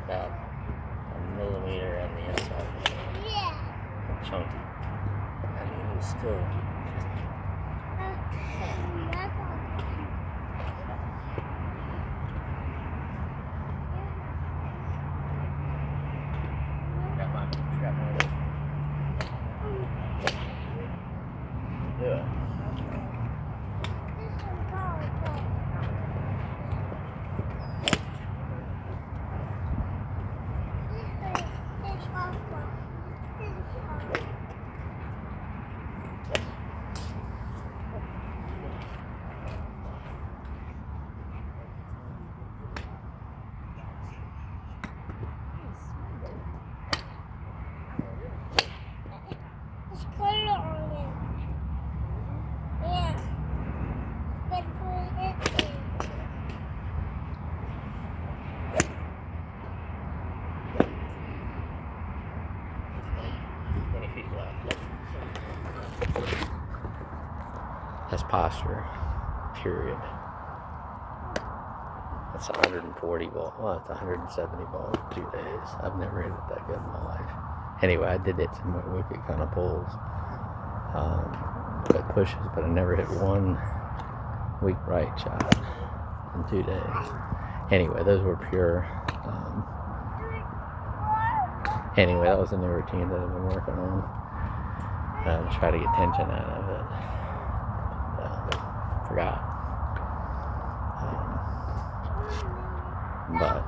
About a millimeter on the inside. Yeah. Chunky. And it is still. Yeah. That's posture, period. That's 140 ball. Well, it's 170 balls in 2 days. I've never hit it that good in my life. Anyway, I did it some wicked kind of pulls, but pushes, but I never hit one weak right shot in 2 days. Anyway, those were pure. Anyway, that was a new routine that I've been working on to try to get tension out of it. Forgot. But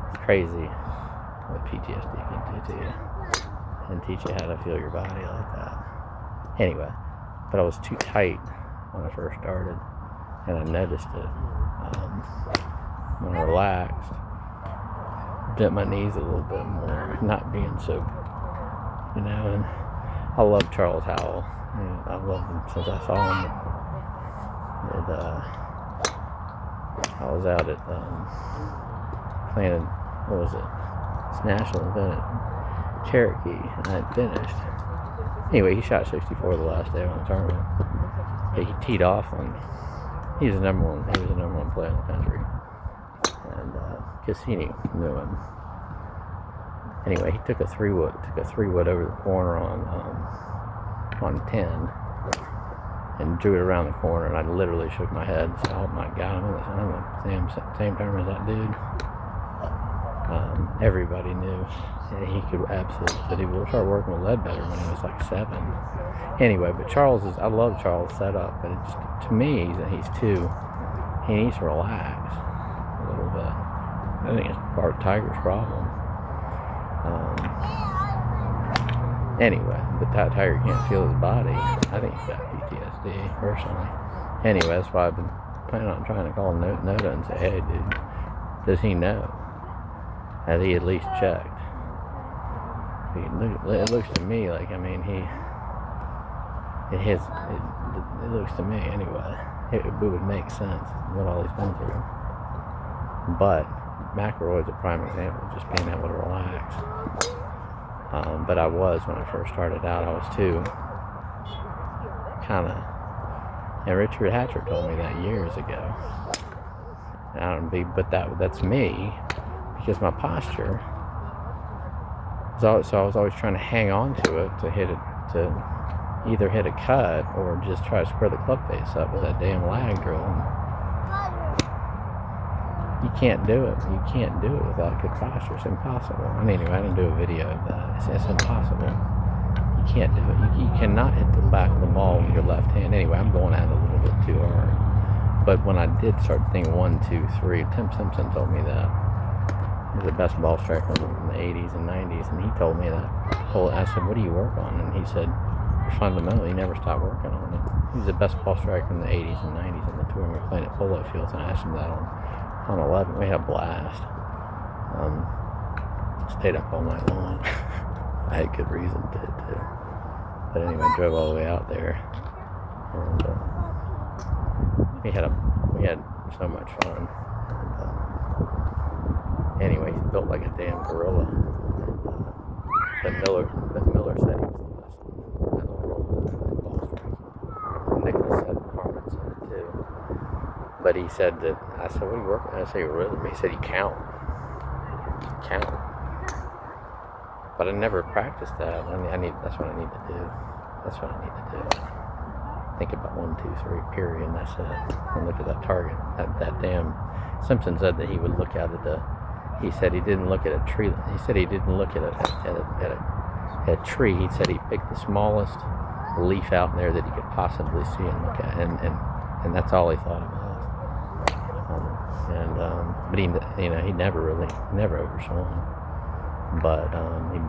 it's crazy what PTSD can do to you and teach you how to feel your body like that. Anyway, but I was too tight when I first started, and I noticed it when I relaxed. Bent my knees a little bit more, not being so, and I love Charles Howell. I've loved him since I saw him. I was out at playing, what was it? It's national event at Cherokee, and I had finished. Anyway, he shot 64 the last day on the tournament. But he teed off on. He was the number one player in the country, and Cassini knew him. Anyway, he took a 3-wood over the corner on 10. And drew it around the corner, and I literally shook my head and said, "Oh my God, I'm the same term as that dude." Everybody knew that he could absolutely, that he would start working with Ledbetter when he was like 7. Anyway, but I love Charles' setup, but it just, to me, he needs to relax a little bit. I think it's part of Tiger's problem. Anyway, but that Tiger can't feel his body. I think he's got PTSD, personally. Anyway, that's why I've been planning on trying to call Noda and say, "Hey, dude, does he know? Has he at least checked?" It looks to me like, it looks to me, anyway, it would make sense what all he's been through. But McElroy's a prime example of just being able to relax. But I was, when I first started out, I was too kind of, and Richard Hatcher told me that years ago. But that's me, because my posture so I was always trying to hang on to it to either hit a cut or just try to square the club face up with that damn lag drill. you can't do it. You can't do it without good posture. It's impossible. I mean, anyway, I didn't do a video of that. It's impossible. You can't do it. You cannot hit the back of the ball with your left hand. Anyway, I'm going at it a little bit too hard. But when I did start thinking 1, 2, 3, Tim Simpson told me that. He was the best ball striker in the 80s and 90s, and he told me that. I said, what do you work on? And he said, you're fundamental. You never stop working on it. He was the best ball striker in the 80s and 90s in the tour. We were playing at Polo Fields, and I asked him that on 11. We had a blast. Stayed up all night long. I had good reason to too. But anyway, drove all the way out there, and we had so much fun. And anyway, he's built like a damn gorilla. And Miller said he was the best in the world at ball striking. Nicholas said, Carmen said it too. But he said that, I said, what are you working on? I said, rhythm. He said, you count. But I never practiced that. That's what I need to do. Think about 1, 2, 3, period, and that's it. And look at that target. That damn Simpson said that he would look at it. He said he didn't look at a tree. He said he didn't look at a tree. He said he picked the smallest leaf out there that he could possibly see and look at, and that's all he thought about. But he never oversaw him. But he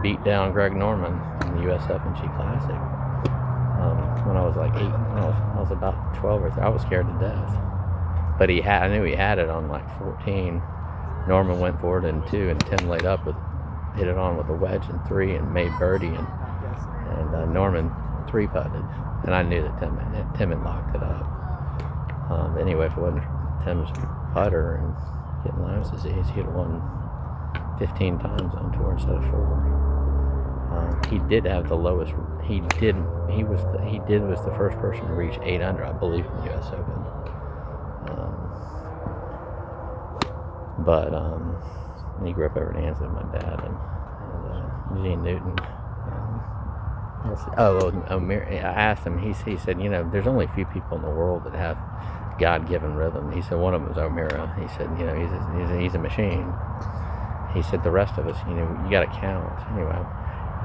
beat down Greg Norman in the USF&G Classic when I was like 8. I was about 12 or 13. I was scared to death. But I knew he had it on like 14. Norman went for it in 2, and Tim laid up hit it on with a wedge in 3 and made birdie, and Norman 3-putted, and I knew that Tim had locked it up. Anyway, if it wasn't for Tim's putter and getting Lyme's disease, he'd have won 15 times on tour instead of 4. He did have the lowest. He was the first person to reach 8 under, I believe, in the U.S. Open. But he grew up over in Ansley with my dad and Gene Newton. I asked him. He said, there's only a few people in the world that have God-given rhythm. He said one of them was O'Meara. He said, he's a machine. He said the rest of us, you got to count. Anyway,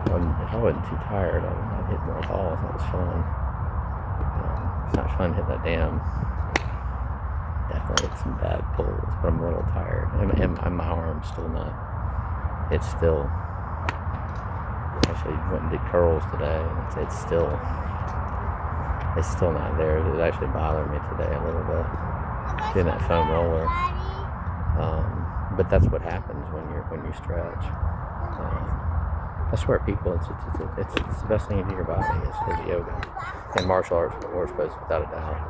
if I wasn't too tired, I'd hit more balls. That was fun. It's not fun to hit that damn. Definitely hit some bad pulls, but I'm a little tired. And my arm's still not. It's still. Actually, went and did curls today, and it's still not there. It actually bothered me today a little bit doing that foam roller. But that's what happens when you stretch. I swear, people, it's the best thing to do to your body is yoga and martial arts or sports, without a doubt.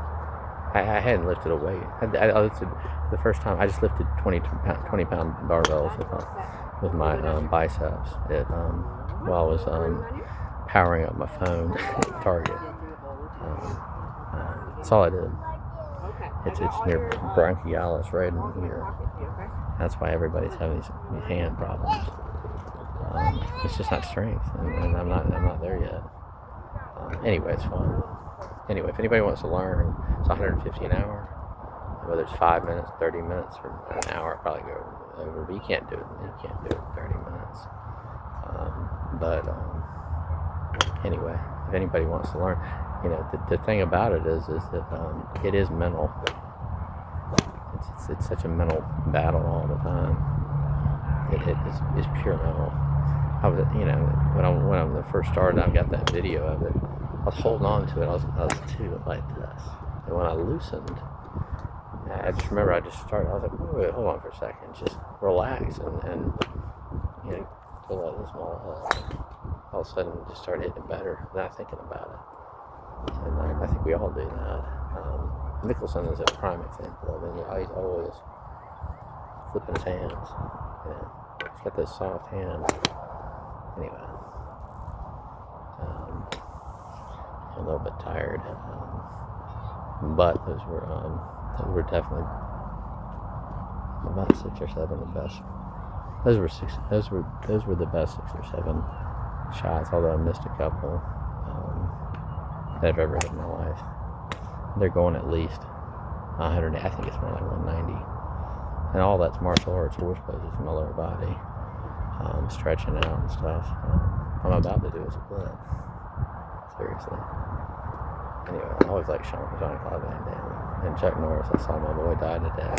I hadn't lifted a weight. I lifted the first time. I just lifted 20-pound barbells with my biceps while I was powering up my phone at Target. That's all I did. It's near brachialis, right in here. That's why everybody's having these hand problems. It's just not strength, and I'm not there yet. Anyway, it's fun. Anyway, if anybody wants to learn, it's $150 an hour. Whether it's 5 minutes, 30 minutes, or an hour, I'll probably go over. But you can't do it. You can't do it in 30 minutes. Anyway, if anybody wants to learn, the thing about it is that it is mental. It's such a mental battle all the time. It's pure mental. I was, when I first started, I got that video of it. I was holding on to it. I was too like this. And when I loosened, I just remember I just started. I was like, wait, hold on for a second. Just relax and pull out this small head. All of a sudden, it just started hitting it better, not thinking about it. And I think we all do that. Nicholson is a prime example of it. He's always flipping his hands. He's got those soft hands. Anyway, I'm a little bit tired, but those were definitely about 6 or 7 the best. Those were the best 6 or 7 shots. Although I missed a couple that I've ever hit in my life. They're going at least 100. I think it's more like 190. And all that's martial arts, horse poses in my lower body, stretching out and stuff. I'm about to do a split. Seriously. Anyway, I always like Jean-Claude Van Damme and Chuck Norris. I saw my boy die today.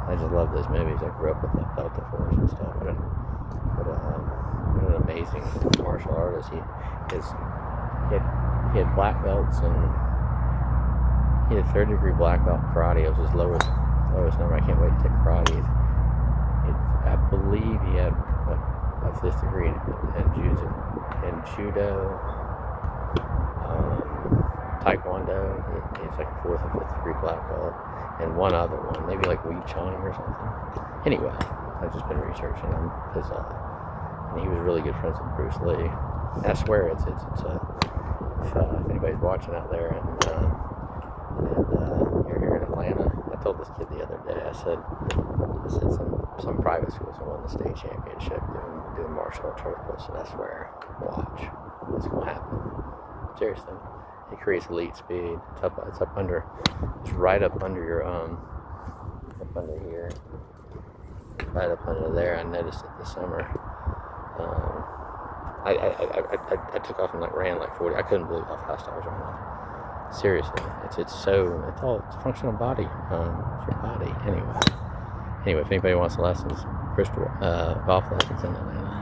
I just love those movies. I grew up with the Delta Force and stuff. What an amazing martial artist. He had black belts, and he had third-degree black belt in karate. It was his lowest number. I can't wait to take karate. I believe he had a fifth degree in judo, taekwondo. It's like a fourth and fifth degree black belt, and one other one, maybe like Wing Chun or something. Anyway, I've just been researching him because and he was really good friends with Bruce Lee. And I swear if anybody's watching out there and you're here in Atlanta, I told this kid the other day. I said some private schools won the state championship doing martial arts. I said, I swear, watch what's gonna happen. Seriously, it creates elite speed. It's right up under your up under here, right up under there. I noticed it this summer. I took off and ran like 40. I couldn't believe how fast I was running. Seriously, it's functional body. It's your body. Anyway, if anybody wants lessons, golf lessons in Atlanta.